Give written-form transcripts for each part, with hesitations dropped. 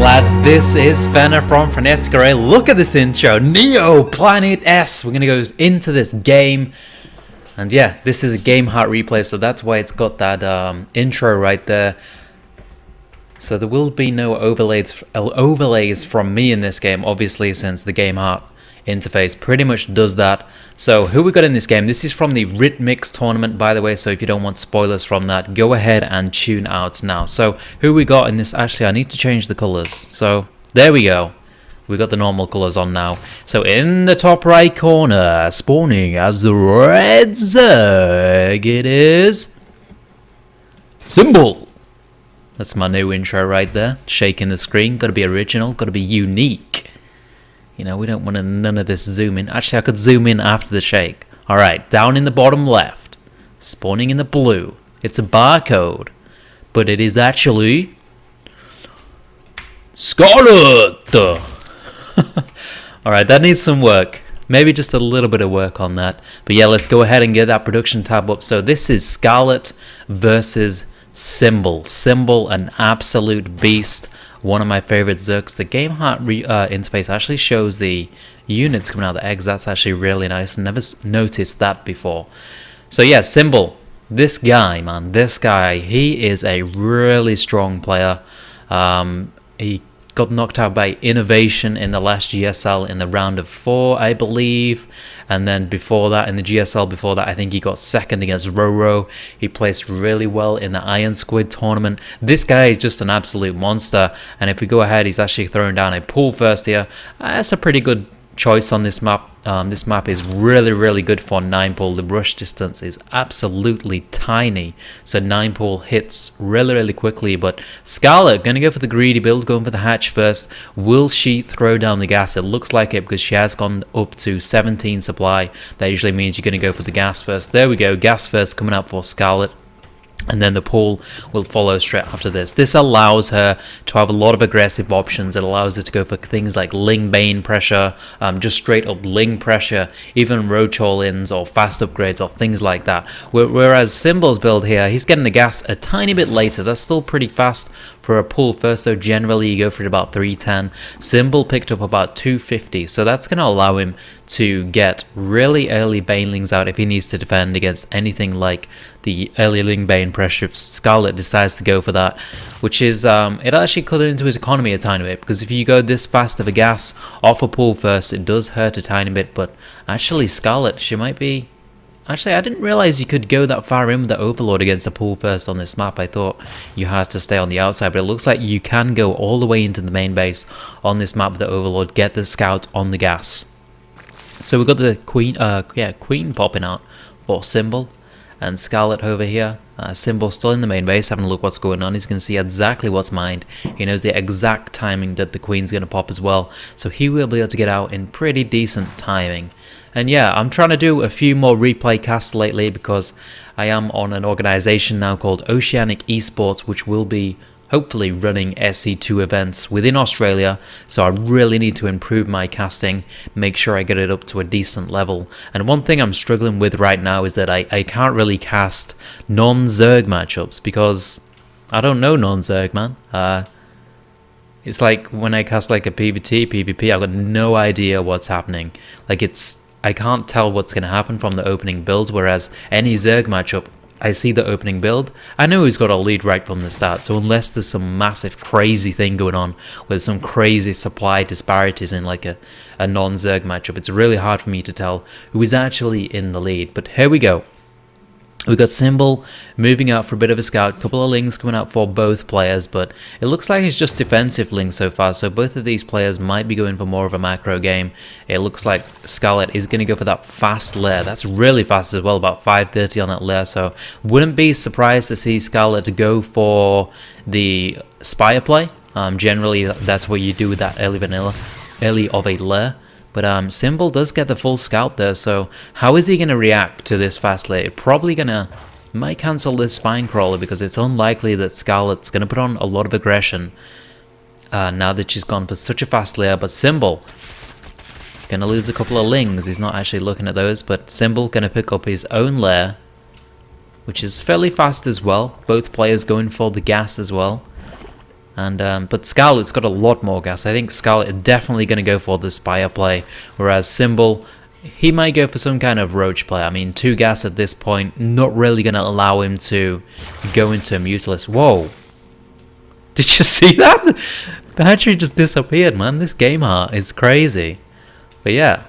lads, this is Fenner from Fenner. Look at this intro, Neo Planet S. We're gonna go into this game, and yeah, this is a game heart replay, so that's why it's got that intro right there. So there will be no overlays from me in this game, obviously, since the game heart interface pretty much does that. So who we got in this game? This is from the Ritmix tournament, by the way, so if you don't want spoilers from that, go ahead and tune out now. So who we got in this? Actually, I need to change the colors. So there we go. We got the normal colors on now. So in the top right corner, spawning as the Red Zerg, it is Symbol. That's my new intro right there. Shaking the screen. Got to be original. Got to be unique. You know, we don't want none of this zoom in. Actually, I could zoom in after the shake. Alright, down in the bottom left. Spawning in the blue. It's a barcode. But it is actually Scarlett! Alright, that needs some work. Maybe just a little bit of work on that. But yeah, let's go ahead and get that production tab up. So this is Scarlett versus Symbol. Symbol, an absolute beast. One of my favorite Zergs. The game heart interface actually shows the units coming out of the eggs. That's actually really nice. Never noticed that before. So yeah, Symbol. This guy, man. This guy. He is a really strong player. He got knocked out by Innovation in the last GSL in the round of 4, I believe. And then before that, in the GSL before that, I think he got second against Roro. He placed really well in the Iron Squid tournament. This guy is just an absolute monster. And if we go ahead, he's actually throwing down a pool first here. That's a pretty good choice on this map. This map is really, really good for 9-pool. The rush distance is absolutely tiny. So 9-pool hits really, really quickly. But Scarlett, going to go for the greedy build, going for the hatch first. Will she throw down the gas? It looks like it because she has gone up to 17 supply. That usually means you're going to go for the gas first. There we go. Gas first coming up for Scarlett. And then the pool will follow straight after this. This allows her to have a lot of aggressive options. It allows her to go for things like Ling Bane pressure, just straight up Ling pressure, even roach all-ins or fast upgrades or things like that. Whereas Symbol's build here, he's getting the gas a tiny bit later. That's still pretty fast for a pool first, so generally you go for it about 310. Symbol picked up about 250, so that's going to allow him to get really early Banelings out if he needs to defend against anything like the early Ling Bane pressure if Scarlett decides to go for that, which is, it actually cut into his economy a tiny bit, because if you go this fast of a gas off a pool first, it does hurt a tiny bit, but actually Scarlett, she might be... Actually, I didn't realize you could go that far in with the Overlord against the pool first on this map. I thought you had to stay on the outside, but it looks like you can go all the way into the main base on this map with the Overlord, get the scout on the gas. So we've got the Queen, Queen popping out for Symbol, and Scarlett over here. Symbol still in the main base, having a look what's going on. He's going to see exactly what's mined. He knows the exact timing that the Queen's going to pop as well, so he will be able to get out in pretty decent timing. And yeah, I'm trying to do a few more replay casts lately because I am on an organization now called Oceanic Esports, which will be hopefully running SC2 events within Australia. So I really need to improve my casting, make sure I get it up to a decent level. And one thing I'm struggling with right now is that I can't really cast non-Zerg matchups because I don't know non-Zerg, man. It's like when I cast like a PvP, I've got no idea what's happening. Like I can't tell what's going to happen from the opening builds, whereas any Zerg matchup, I see the opening build, I know who's got a lead right from the start, so unless there's some massive crazy thing going on with some crazy supply disparities in like a non-Zerg matchup, it's really hard for me to tell who is actually in the lead. But here we go. We've got Symbol moving out for a bit of a scout, couple of Lings coming out for both players, but it looks like it's just defensive Lings so far, so both of these players might be going for more of a macro game. It looks like Scarlett is going to go for that fast lair. That's really fast as well, about 530 on that lair, so wouldn't be surprised to see Scarlett go for the Spire play. Generally, that's what you do with that early of a lair. But Symbol does get the full scout there, so how is he going to react to this fast lair? Probably might cancel this spine crawler because it's unlikely that Scarlett's going to put on a lot of aggression now that she's gone for such a fast lair. But Symbol going to lose a couple of Lings. He's not actually looking at those, but Symbol going to pick up his own lair, which is fairly fast as well. Both players going for the gas as well. And but Scarlett's got a lot more gas. I think Scarlett is definitely going to go for the Spire play, whereas Symbol, he might go for some kind of Roach play. I mean, 2 gas at this point, not really going to allow him to go into a Mutilus. Whoa! Did you see that? The hatchery just disappeared, man. This game heart is crazy. But yeah.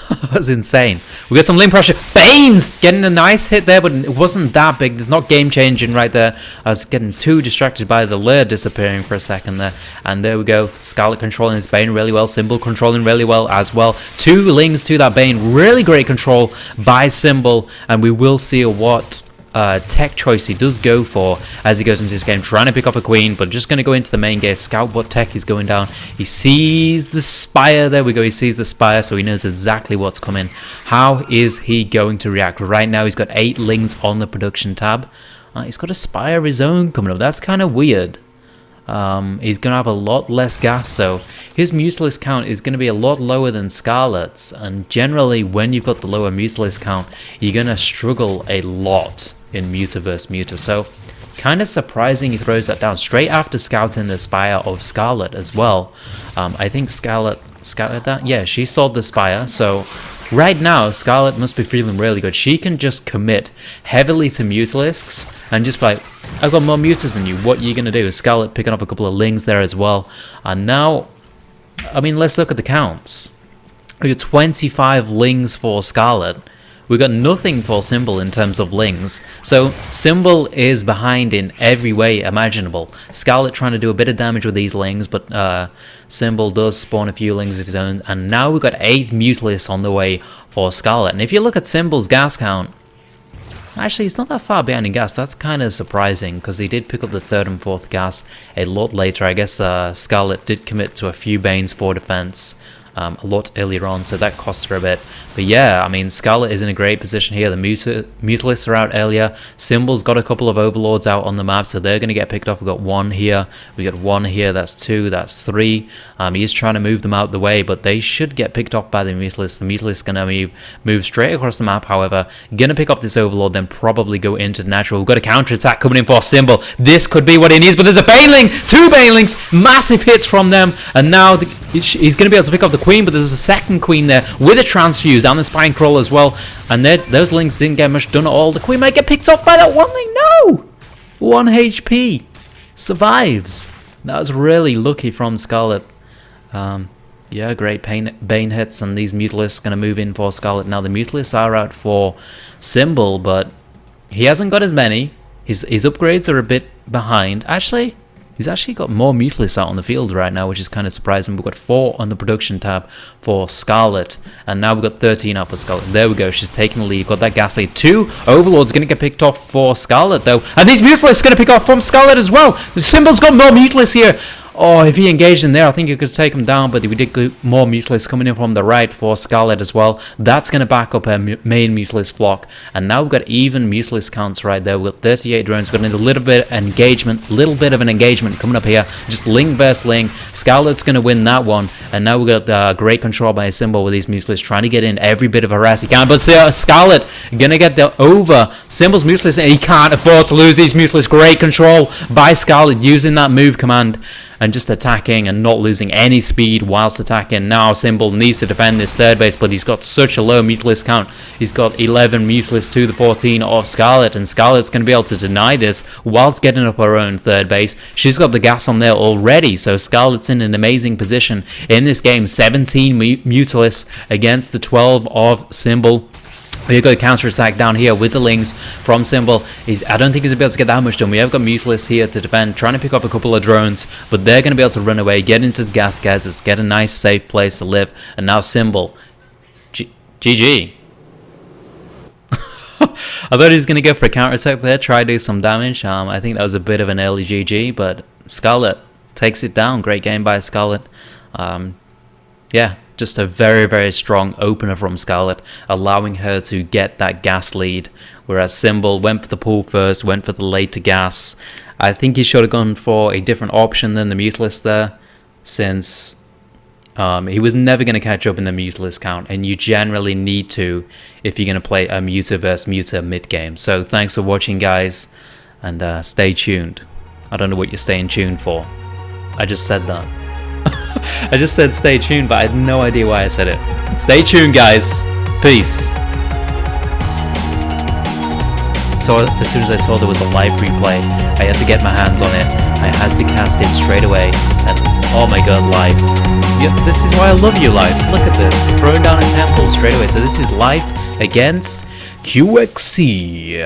That was insane. We got some limb pressure. Banes getting a nice hit there, but it wasn't that big. There's not game changing right there. I was getting too distracted by the Lair disappearing for a second there. And there we go. Scarlett controlling his Bane really well. Symbol controlling really well as well. 2 lings to that Bane. Really great control by Symbol. And we will see what tech choice he does go for as he goes into this game, trying to pick up a queen, but just going to go into the main gate, scout what tech he's going down. He sees the Spire. There we go. He sees the Spire, so he knows exactly what's coming. How is he going to react? Right now he's got 8 lings on the production tab. He's got a Spire of his own coming up. That's kind of weird. He's going to have a lot less gas, so his Mutilus count is going to be a lot lower than Scarlett's, and generally when you've got the lower Mutilus count, you're going to struggle a lot in Muta vs Muta. So kind of surprising he throws that down straight after scouting the Spire of Scarlett as well. I think Scarlett scouted that. Yeah, she saw the Spire, so right now Scarlett must be feeling really good. She can just commit heavily to Mutalisks and just be like, I've got more Mutas than you, what are you going to do? Scarlett picking up a couple of lings there as well. And now, I mean, let's look at the counts. We got 25 lings for Scarlett. We got nothing for Symbol in terms of lings. So Symbol is behind in every way imaginable. Scarlett trying to do a bit of damage with these lings, but Symbol does spawn a few lings of his own. And now we've got 8 Mutalisks on the way for Scarlett. And if you look at Symbol's gas count, actually he's not that far behind in gas. That's kind of surprising because he did pick up the 3rd and 4th gas a lot later. I guess Scarlett did commit to a few Banes for defense a lot earlier on, so that costs her a bit. But yeah, I mean, Scarlett is in a great position here. The Mutalisks are out earlier. Symbol's got a couple of Overlords out on the map, so they're going to get picked off. We've got 1 here. We got 1 here. That's 2. That's 3. He's trying to move them out the way, but they should get picked off by the Mutalisks. The Mutalisks going to move straight across the map, however. Going to pick up this Overlord, then probably go into the natural. We've got a counter-attack coming in for Symbol. This could be what he needs, but there's a Baneling! 2 Banelings! Massive hits from them, and now he's going to be able to pick up the Queen, but there's a second Queen there with a Transfuse and the Spine Crawl as well. And those lings didn't get much done at all. The Queen might get picked off by that 1 ling. No! 1 HP. Survives. That was really lucky from Scarlett. Yeah, great Bane hits, and these Mutalisks going to move in for Scarlett. Now the Mutalisks are out for Symbol, but he hasn't got as many. His upgrades are a bit behind. Actually, he's actually got more Mutalisks out on the field right now, which is kind of surprising. We've got 4 on the production tab for Scarlett, and now we've got 13 out for Scarlett. There we go, she's taking the lead. Got that gas lead. 2 Overlords going to get picked off for Scarlett, though. And these Mutalisks going to pick off from Scarlett as well. The Symbol's got more Mutalisks here. Oh, if he engaged in there, I think he could take him down, but we did get more Mutalisks coming in from the right for Scarlett as well. That's going to back up her main Mutalisk flock. And now we've got even Mutalisk counts right there. We've got 38 drones. We've got a little bit of an engagement coming up here. Just ling versus ling. Scarlett's going to win that one. And now we've got great control by a Symbol with these Mutalisks trying to get in every bit of harass he can. But Scarlett going to get the over Symbol's Mutalisks, and he can't afford to lose these Mutalisks. Great control by Scarlett using that move command and just attacking and not losing any speed whilst attacking. Now Symbol needs to defend this 3rd base, but he's got such a low Mutalisk count. He's got 11 Mutalisks to the 14 of Scarlett, and Scarlett's going to be able to deny this whilst getting up her own 3rd base. She's got the gas on there already, so Scarlett's in an amazing position in this game. 17 Mutalisks against the 12 of Symbol. We've got a counter-attack down here with the lings from Symbol. I don't think he's going to be able to get that much done. We have got Mutalisks here to defend, trying to pick up a couple of drones, but they're going to be able to run away, get into the gas gases, get a nice safe place to live. And now Symbol. GG. I thought he was going to go for a counter-attack there, try to do some damage. I think that was a bit of an early GG, but Scarlett takes it down. Great game by Scarlett. Yeah. Just a very, very strong opener from Scarlett, allowing her to get that gas lead, whereas Symbol went for the pull first, went for the later gas. I think he should have gone for a different option than the Mutalisk there, since he was never going to catch up in the Mutalisk count, and you generally need to if you're going to play a Muta vs Muta mid-game. So thanks for watching, guys, and stay tuned. I don't know what you're staying tuned for. I just said that. I just said stay tuned, but I had no idea why I said it. Stay tuned, guys. Peace. So as soon as I saw there was a live replay, I had to get my hands on it. I had to cast it straight away, and oh my god, live. Yeah, this is why I love you, live. Look at this, throwing down a temple straight away. So this is live against QXC.